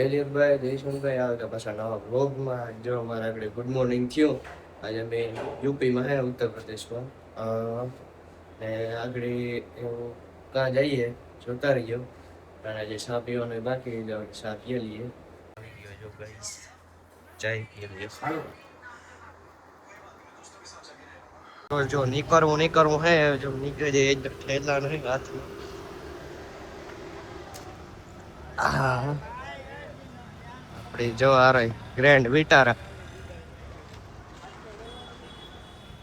ભાઈ જયશંકરભાઈ આવે પાછા નવા બ્લોગમાં જો અમારા આગળ ગુડ મોર્નિંગ થયું. આજે અમે યુપીમાં હે ઉત્તર પ્રદેશમાં ને આગળ ત્યાં જઈએ જોતા રહીએ. અને જે ચા પીવાનું બાકી ચા પી લઈએ. જો ગાઈસ ચાય પી લઈએ. જો નીકળવું હે જો નીકળે જાય એક ઠેલા નહીં હાથમાં. હા જો આ રહી ગ્રેન્ડ વિટારા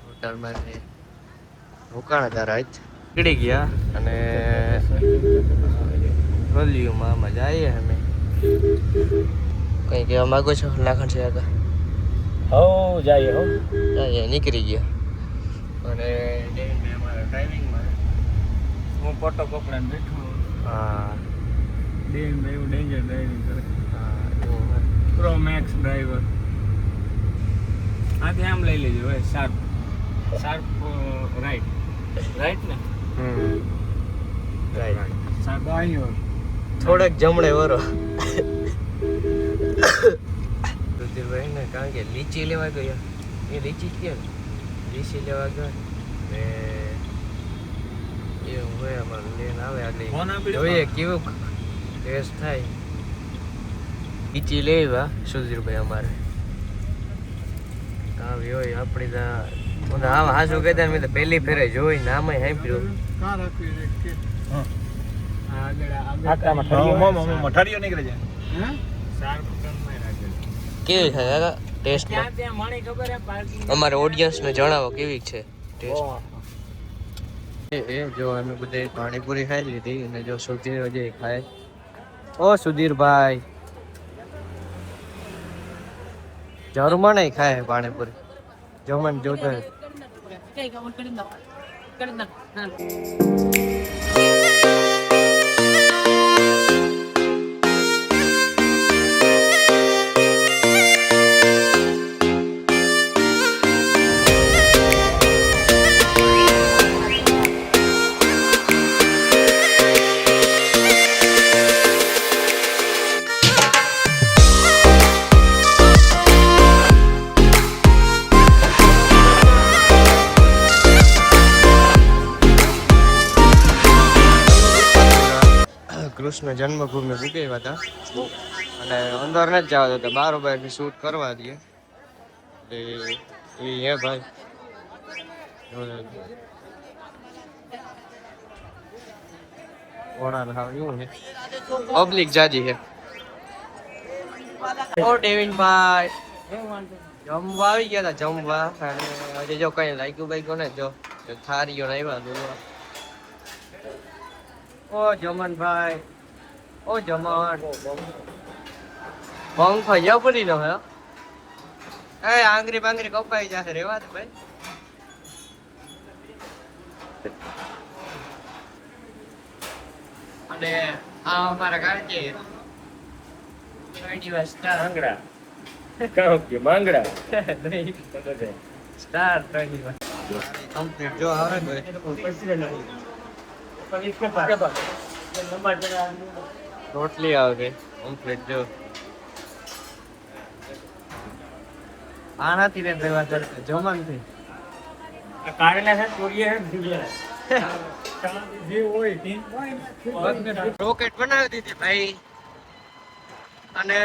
હોટલમાં રોકાણ હતા રાત નીકળી ગયા અને રોલિયુમાં મજા આવી અમે કઈ કહેવા માંગો છો લાખણ છે આગળ જઈએ નીકળી ગયા અને અમારા ડ્રાઇવિંગમાં હું ફોટો પકડાને બેઠો. હા એવું ડેન્જર ડ્રાઇવિંગ કરે. પ્રો મેક્સ ડ્રાઈવર આથી આમ લઈ લેજો હવે શાર્પ રાઈટ ને શાર્પ આવ્યો થોડેક જમણે વરો રુધિરભાઈ ને કારણ કે લીચી લેવા ગયા એ લીચી કેમ લીચી લેવા ગયા ને એવું હોય અમારે લઈને આવે આગળ જોઈએ કેવું ટેસ્ટ થાય. લીચી લેવા સુધીરભાઈ અમારે આવી હોય આપણી ત્યાં આમ હાસું કહેતા મેં તો પહેલી ફેરે જોઈ નામ સાંભળ્યું. કેવી થાય કાકા ટેસ્ટ અમારે ઓડિયન્સને જણાવો કેવી છે ટેસ્ટ. એ જો અમે બધે પાણીપુરી ખાઈ લીધી અને જો સુધીર હજી ખાય. ઓ સુધીરભાઈ જર્મન ખાય પાણીપુરી જમન જોતો કૃષ્ણ જન્મભૂમિ ઉગેવા હતા અને અંદર નથી જવા દેતા બારોબાર શૂટ કરવા દઈએ એ હે ભાઈ પબ્લિક જાજી છે. ઓ ડેવિનભાઈ જમવા આવી ગયા હતા જમવા અને હજી જો કઈ લાગ્યું બાગ્યું ને જો થારીઓ આવ્યા. ઓ જમનભાઈ ઓ જમન પંખો જબરી નો હે એ આંગરી બાંગરી કપાઈ જશે રેવા દે ભાઈ. અને આ અમારા કાંકે સ્ટાર આંગડા કાં કે માંગડા સ્ટાર કમ્પ્લીટ જો આવે રોટલી આવે કમ્પ્લીટ જો આનાથી ને દેવા ચડતે જમન થી કાઢેલા છે ચોરીએ જે હોય રોકેટ બનાવી દીધી ભાઈ અને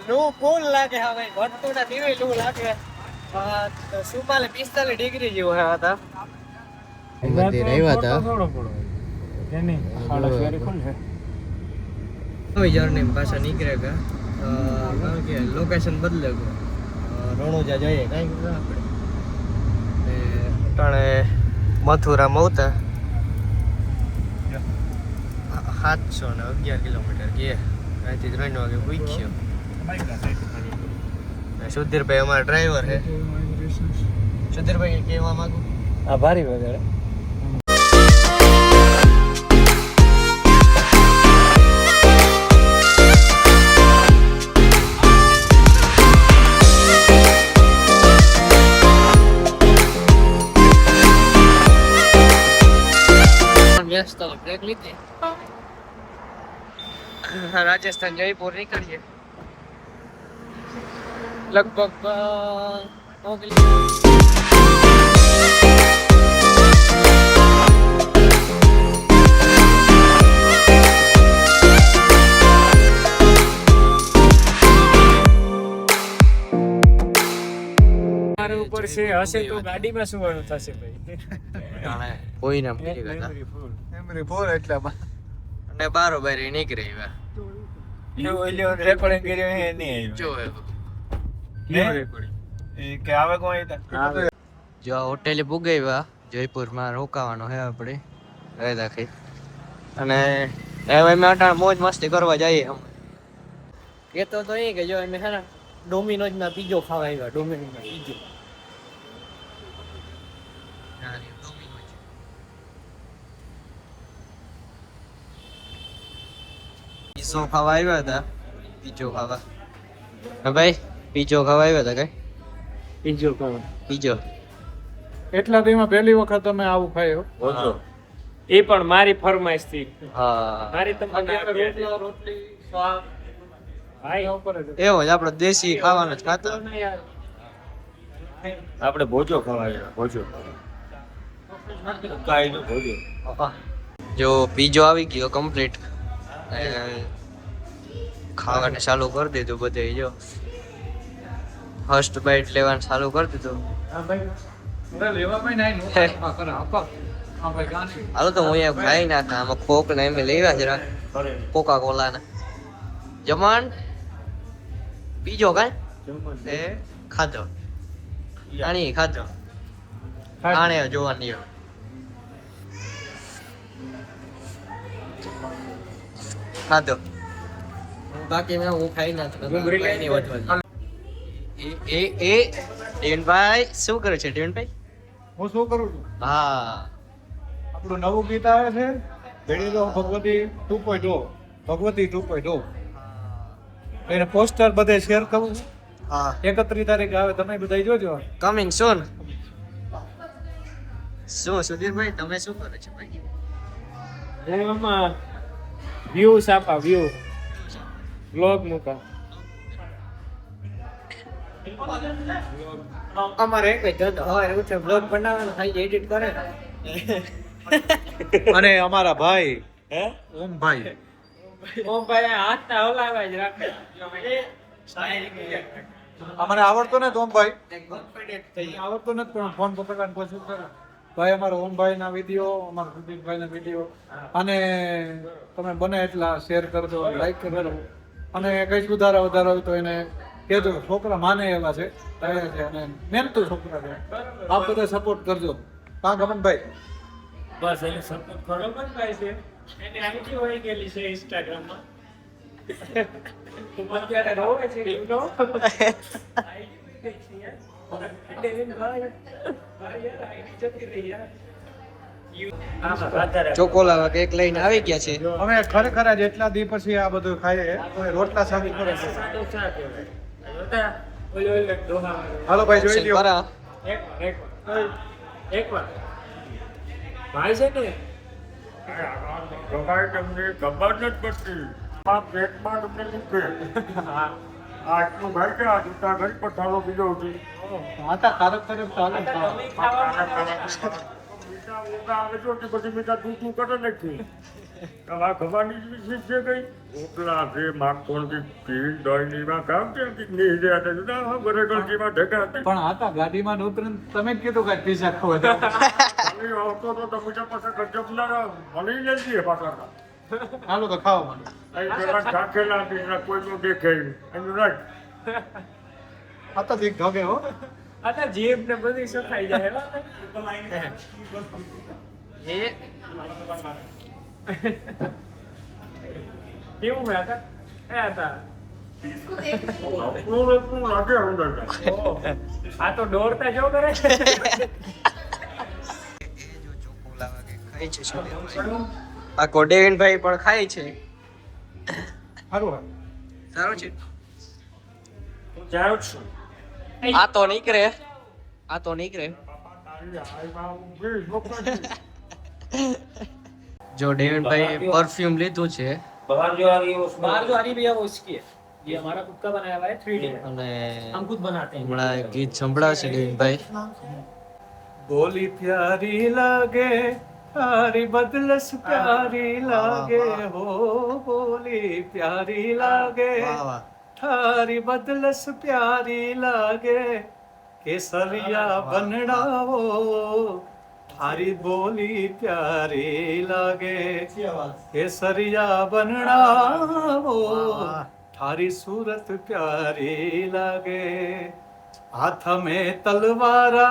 લૂ ફૂલ લાગે હવે વધતું ના દીવી લૂ લાગે 45 ડિગ્રી જેવું હતા. મંદિર આવ્યા હતા જર્ની પાછા નીકળે ગયા કે લોકેશન બદલે રણુજા જઈએ કઈ આપણે અટાણે મથુરામાં ઉતા 711 કિલોમીટર ગયા અહીંથી 3 વાગે પૂછ્યો. સુધીરભાઈ અમારા ડ્રાઈવર છે. સુધીરભાઈ કહેવા માંગુ આભારી વગેરે બ્રેક લીધી રાજસ્થાન જયપુર નીકળીએ લગભગ મારા ઉપર છે હશે તો ગાડીમાં સુવાનું થશે ભાઈ કોઈ નામ કરી ગયા મેમરી ફૂલ એટલામાં અને બારોબાર નીકળી ગયા રેકોર્ડિંગ કર્યો હે નહીં જો કે આવે કોઈ જો હોટેલે પુગાવ્યા જયપુરમાં રોકાવાનો હે આપણે રાખી અને હવે અમે અટાણ મોજ મસ્તી કરવા જઈએ અમે કહેતો તો એ કે જો અમે હે ને ડોમિનોઝમાં પીઝો ખાવા આવ્યા ડોમિનોઝમાં પીઝો પીઝો ખાવા આવ્યા હતા પીઝો ખાવા હા ભાઈ પીઝો ખાવા આવ્યા હતા કઈ પીજો કહો પીઝો એટલા દીમાં પહેલી વખત અમે આવું ખાયો એ પણ મારી ફરમાઈશ થી હા મારી તમને રોટલી શાક ભાઈ ઉપર એવો જ આપણો દેશી ખાવાનો જ ખાતો આપણે ભોજો ખવાય ભોજો કાઈ નો ભોજો જો પીઝો આવી ગયો કમ્પ્લીટ ખાવાને ચાલુ કરી દીધું બધે જો ફર્સ્ટ બાઈટ લેવાનું ચાલુ કરી દીધું હાલો તો હું અહીંયા ખાઈ નાખા આમાં કોક ને એમ લેવા જરા કોકા કોલા ને જમણ પીજો કાંઈ એ ખાધો આણી ખાધો આણે જોવાની ખાધો બાકી મેં હું ખાઈ નાખતો એ દેવનભાઈ શું કરે છે દેવનભાઈ હું શું કરું છું હા આપણું નવું ગીત આવે છે ભેડી દો ભગવતી 2.0 ભગવતી 2.0 એને પોસ્ટર બધે શેર કરું હા 31 તારીખે આવે તમે બધા જોજો કમિંગ સૂન શું સુધીરભાઈ તમે શું કરો છો ભાઈ એમાં વ્યૂઝ આપા વ્યૂ બ્લોગ મૂકા અમારે એક જ હવે ઉઠે બ્લોગ બનાવવાનો થાય એડિટ કરે અને અમારા ભાઈ ઓમ ભાઈ હાથના હલાવા જ રાખે અમને આવડતો ને ઓમ ભાઈ આવડતો નથી પણ ફોન પકડવાની કોશિશ કરે ભાઈ અમારા ઓમભાઈ ના વિડીયો અમારા સુદીપભાઈ ના વિડીયો અને તમે બને એટલા શેર કરજો લાઈક કરજો અને કઈ સુધારા વધારા હોય તો એને કહેજો છોકરા માને એવા છે તૈયાર છે અને મહેનતુ છોકરા છે આપ બધા સપોર્ટ કરજો હા ગમનભાઈ બસ એને સપોર્ટ કરો ગમનભાઈ છે એને આઈડી હોય ગયેલી છે ઇન્સ્ટાગ્રામમાં તું અત્યારે રોવે છે યુ નો ચોકોલાવા કેક લઈને આવી ગયા છે અમે ખરેખર જ એટલા દી પછી આ બધું ખાઈએ અમે રોટલા શાક કરે છે હાલો ભાઈ જોઈ લ્યો પરા એક વાર ભાઈ છે ને તમને ખબર નથી પડતી આ પેટમાં તમને દુખે આટલું ભાઈ કે આ જૂતા ઘર પર થાળો બીજો હતી માતા કારક તરફ ચાલે પછી મીઠા તું કરે નથી આ ખવાની વિશે છે કઈ ઓટલા છે માખણ થી પીલ દહીં ની કામ છે નહીં જે હતા જુદા બરેકલ જેમાં ઢેકા હતી પણ આતા ગાડીમાં ઉતરીને તમે જ કીધું કે પીઝા ખાવા ખાલી આવતો તો તમે પાછા ગજબ ના મળી જઈએ પાછા હાલો તો ખાઓ મને અહીં પેલા કાકેલા પીઝા કોઈનું દેખે એનું રાખ આ તો દીક ઢોગે હો આ જીભ ને બધી સખાઈ જાય એ કેવું હે હતા પૂરું લાગે અંદર આ તો દોડતા જો કરે ખાય છે આ કોડેવિનભાઈ પણ ખાય છે સારું સારું છે હું જાઉં છું આ તો નીકળે જો ડેવિનભાઈ પરફ્યુમ લીધું છે बाहर जो आ रही है उसमें बाहर जो आ रही है भैया वो इसकी है, ये हमारा खुद का बनाया हुआ है 3D में, અને हम खुद बनाते हैं। હમણાં ગીત સંભળાશે દેવીનભાઈ. बोली प्यारी लागे थारी बदलस प्यारी लागे हो, बोली प्यारी लागे વાહ વાહ. थारी बदलस प्यारी लागे, केसरिया बनड़ाओ थारी बोली प्यारी लागे, केसरिया बनड़ाओ थारी सूरत प्यारी लागे, हाथ में तलवारा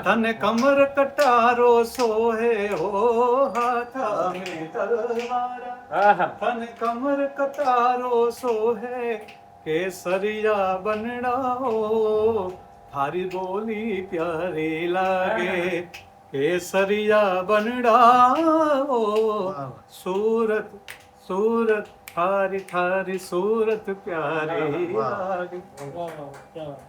तन कमर कटारो सोहे हो, हाथ में तलवारा तन कमर कटारो सोहे, केसरिया बनड़ाओ थारी बोली प्यारी लागे, केसरिया बनड़ाओ सूरत सूरत थारी थारी सूरत प्यारी लागे. वाह, क्या बात।